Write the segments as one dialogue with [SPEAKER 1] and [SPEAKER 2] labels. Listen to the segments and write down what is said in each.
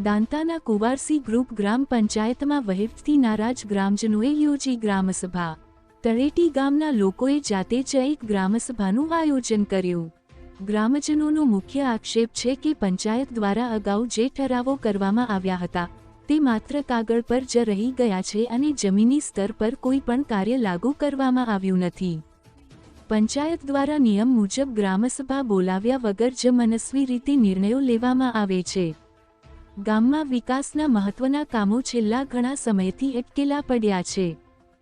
[SPEAKER 1] દાંતાના કુવારસી group ગ્રામ પંચાયતમાં વહીવટથી નારાજ ગ્રામજનોએ યોજી ગ્રામસભા। તળેટી ગામના લોકોએ જાતે જ એક ગ્રામસભાનું આયોજન કર્યું। ગ્રામજનોનો મુખ્ય આક્ષેપ છે કે પંચાયત દ્વારા અગાઉ જે ઠરાવો કરવામાં આવ્યા હતા તે માત્ર કાગળ પર જ રહી ગયા છે અને જમીની સ્તર પર કોઈ પણ કાર્ય લાગુ કરવામાં આવ્યું નથી। પંચાયત દ્વારા નિયમ મુજબ ગ્રામસભા બોલાવ્યા વગર જ મનસ્વી રીતે નિર્ણયો લેવામાં આવે છે। ગામમાં વિકાસના મહત્વના કામો છેલ્લા ઘણા સમયથી અટકેલા પડ્યા છે।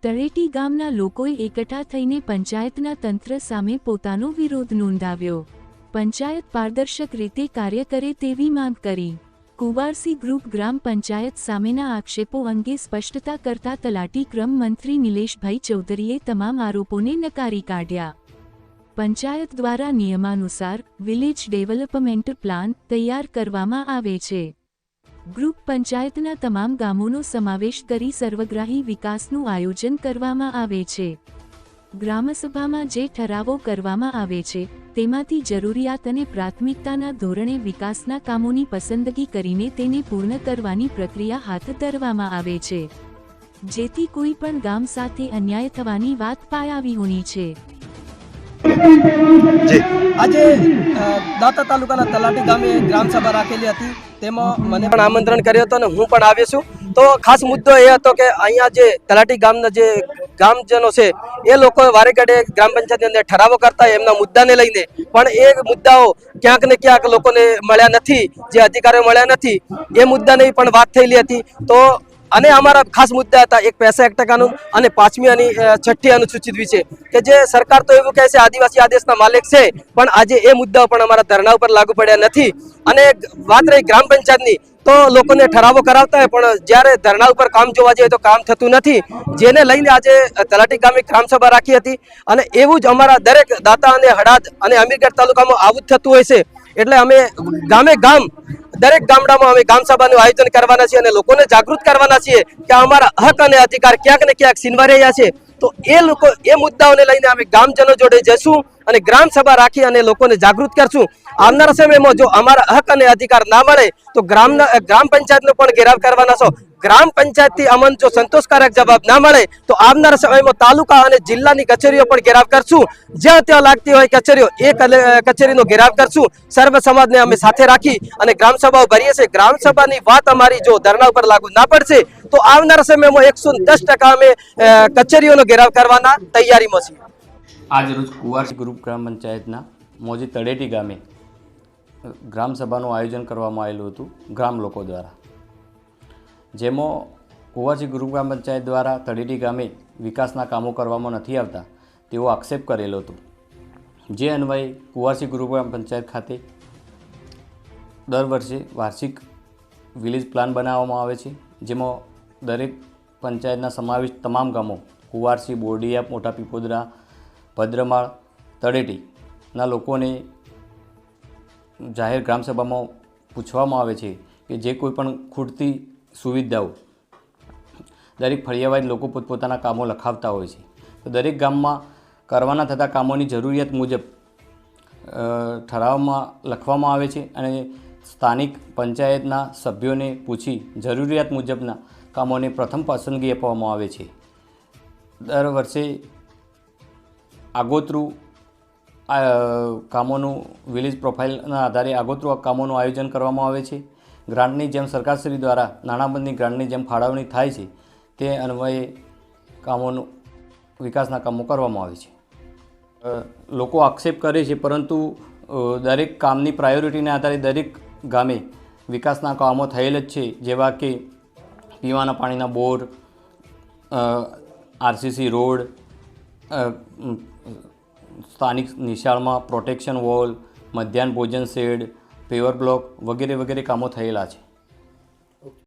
[SPEAKER 1] તળેટી ગામના લોકોએ એકઠા થઈને પંચાયતના તંત્ર સામે પોતાનો વિરોધ નોંધાવ્યો। પંચાયત પારદર્શક રીતે કાર્ય કરે તેવી માંગ કરી। કુવારસી ગ્રુપ ગ્રામ પંચાયત સામેના આક્ષેપો અંગે સ્પષ્ટતા કરતા તલાટી ક્રમ મંત્રી નિલેશભાઈ ચૌધરીએ તમામ આરોપોને નકારી કાઢ્યા। પંચાયત દ્વારા નિયમાનુસાર વિલેજ ડેવલપમેન્ટ પ્લાન તૈયાર કરવામાં આવે છે। ગ્રુપ પંચાયતના તમામ ગામોનો સમાવેશ કરી સર્વગ્રાહી વિકાસનું આયોજન કરવામાં આવે છે। ગ્રામસભામાં જે ઠરાવો કરવામાં આવે છે તેમાંથી જરૂરિયાત અને પ્રાથમિકતાના ધોરણે વિકાસના કામોની પસંદગી કરીને તેને પૂર્ણ કરવાની પ્રક્રિયા હાથ ધરવામાં આવે છે, જેથી કોઈ પણ ગામ સાથે અન્યાય થવાની વાત પાયાવિહોણી છે।
[SPEAKER 2] આજે દાંતા તાલુકાના તલાટી ગામે ગ્રામસભા રાખેલી હતી। તેમાં મને પણ આમંત્રણ કર્યું હતું અને હું પણ આવ્યો છું। તો ખાસ મુદ્દો એ હતો કે અહીંયા જે તલાટી ગામના જે ગામજનો છે એ લોકો વારે ઘડે ગ્રામ પંચાયતની અંદર ઠરાવો કરતા એમના મુદ્દાને લઈને પણ એ મુદ્દાઓ ક્યાંક ને ક્યાંક લોકોને મળ્યા નથી, જે અધિકારીઓ મળ્યા નથી એ મુદ્દાની પણ વાત થયેલી હતી। તો અને અમારા ખાસ મુદ્દા હતા એક 65 કાનૂન અને 5મી અને 6ઠ્ઠી અનુસૂચિત વિશે કે જે સરકાર તો એવું કહે છે આદિવાસી આદેશના માલિક છે, પણ આજે એ મુદ્દાઓ પણ અમારા ધરણા ઉપર લાગુ પડ્યા નથી। અને વાત રહી ગ્રામ પંચાયતની તો લોકોને ઠરાવો કરાવતા હોય પણ જ્યારે ધરણા ઉપર કામ જોવા જઈએ તો કામ થતું નથી, જેને લઈને આજે તલાટી ગામે ગ્રામસભા રાખી હતી। અને એવું જ અમારા દરેક દાંતા અને હડાદ અને અમીરગઢ તાલુકામાં આવું જ થતું હોય છે। એટલે અમે ગામે ગામ દરેક ગામડામાં અમે ગ્રામસભાનું આયોજન કરવાના છીએ અને લોકોને જાગૃત કરવાના છીએ કે અમારા હક અને અધિકાર ક્યાંક ને ક્યાંક છીનવાઈ રહ્યા છે। તો એ લોકો એ મુદ્દાઓને લઈને અમે ગામજનો જોડે જશું અને ગ્રામસભા રાખી અને લોકોને જાગૃત કરશું। આવનારા સમયમાં જો અમારા હક અને અધિકાર ના મળે તો ગ્રામ પંચાયતનો પણ ઘેરાવ કરવાના છો। ગ્રામ પંચાયતથી અમને જો સંતોષકારક જવાબ ના મળે તો આવનારા સમયમાં તાલુકા અને જિલ્લાની કચેરીઓ પણ ઘેરાવ કરશું। જ્યાં ત્યાં લાગતી હોય કચેરીઓ એ કચેરીનો ઘેરાવ કરશું। સર્વ સમાજને અમે સાથે રાખી અને ગ્રામસભાઓ ભરીએ છીએ। ગ્રામસભાની વાત અમારી જો ધરણા ઉપર લાગુ ના પડશે તો આવનારા સમયમાં 110% અમે કચેરીઓનો ઘેરાવ કરવાના તૈયારીમાં છીએ।
[SPEAKER 3] આજ રોજ કુવારસી ગ્રુપ ગ્રામ પંચાયતના મોજી તળેટી ગામે ગ્રામસભાનું આયોજન કરવામાં આવેલું હતું ગ્રામ લોકો દ્વારા, જેમાં કુવારસી ગ્રુપ ગ્રામ પંચાયત દ્વારા તળેટી ગામે વિકાસના કામો કરવામાં નથી આવતા તેવો આક્ષેપ કરેલો હતો। જે અન્વયે કુવારસી ગ્રુપ ગ્રામ પંચાયત ખાતે દર વર્ષે વાર્ષિક વિલેજ પ્લાન બનાવવામાં આવે છે, જેમાં દરેક પંચાયતના સમાવિષ્ટ તમામ ગામો કુવારસી, બોરડિયા, મોટા પીપોદરા, ભદ્રમાળ, તળેટીના લોકોને જાહેર ગ્રામસભામાં પૂછવામાં આવે છે કે જે કોઈ પણ ખૂટતી સુવિધાઓ દરેક ફળિયાવાઇઝ લોકો પોતપોતાના કામો લખાવતા હોય છે। તો દરેક ગામમાં કરવાના થતા કામોની જરૂરિયાત મુજબ ઠરાવમાં લખવામાં આવે છે અને સ્થાનિક પંચાયતના સભ્યોને પૂછી જરૂરિયાત મુજબના કામોને પ્રથમ પસંદગી આપવામાં આવે છે। દર વર્ષે આગોતરું કામોનું વિલેજ પ્રોફાઇલના આધારે આગોતરું કામોનું આયોજન કરવામાં આવે છે। ગ્રાન્ટની જેમ સરકારશ્રી દ્વારા નાણાબંધની ગ્રાન્ટની જેમ ફાળવણી થાય છે તે અન્વયે કામોનું વિકાસના કામો કરવામાં આવે છે। લોકો આક્ષેપ કરે છે પરંતુ દરેક કામની પ્રાયોરિટીના આધારે દરેક ગામે વિકાસના કામો થયેલ જ છે, જેવા કે પીવાના પાણીના બોર, આરસીસી રોડ, સ્થાનિક નિશાળમાં પ્રોટેક્શન વોલ, મધ્યાહન ભોજન શેડ, પેવર બ્લોક વગેરે વગેરે કામો થયેલા છે।